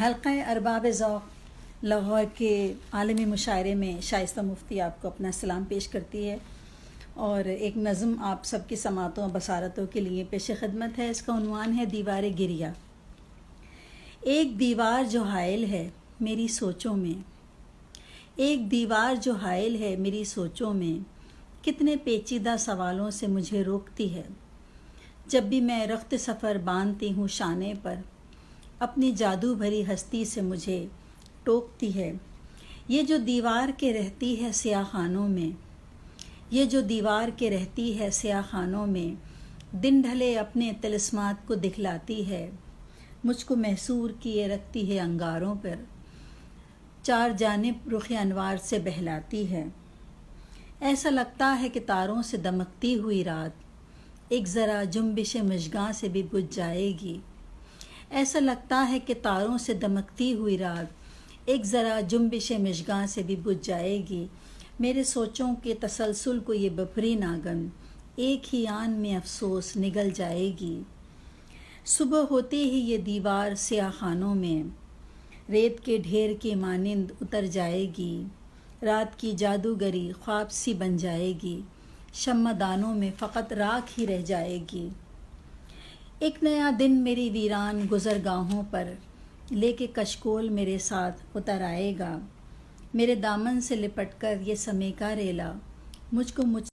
حلقہ ارباب ذوق لاہور کے عالمی مشاعرے میں شائستہ مفتی آپ کو اپنا سلام پیش کرتی ہے اور ایک نظم آپ سب کی سماعتوں اور بصارتوں کے لیے پیش خدمت ہے۔ اس کا عنوان ہے دیوار گریہ۔ ایک دیوار جو حائل ہے میری سوچوں میں، ایک دیوار جو حائل ہے میری سوچوں میں، کتنے پیچیدہ سوالوں سے مجھے روکتی ہے۔ جب بھی میں رخت سفر باندھتی ہوں شانے پر، اپنی جادو بھری ہستی سے مجھے ٹوکتی ہے۔ یہ جو دیوار کے رہتی ہے سیاہ خانوں میں، یہ جو دیوار کے رہتی ہے سیاہ خانوں میں، دن ڈھلے اپنے طلسمات کو دکھلاتی ہے، مجھ کو محصور کیے رکھتی ہے انگاروں پر، چار جانب رخ انوار سے بہلاتی ہے۔ ایسا لگتا ہے کہ تاروں سے دمکتی ہوئی رات ایک ذرا جنبش مژگاں سے بھی بجھ جائے گی۔ ایسا لگتا ہے کہ تاروں سے دمکتی ہوئی رات ایک ذرا جنبش مژگاں سے بھی بجھ جائے گی۔ میرے سوچوں کے تسلسل کو یہ بپھری ناگن ایک ہی آن میں افسوس نگل جائے گی۔ صبح ہوتے ہی یہ دیوار سیاہ خانوں میں ریت کے ڈھیر کی مانند اتر جائے گی۔ رات کی جادوگری خواب سی بن جائے گی، شمع دانوں میں فقط راکھ ہی رہ جائے گی۔ ایک نیا دن میری ویران گزرگاہوں پر لے کے کشکول میرے ساتھ اتر آئے گا۔ میرے دامن سے لپٹ کر یہ سمیکا ریلا مجھ کو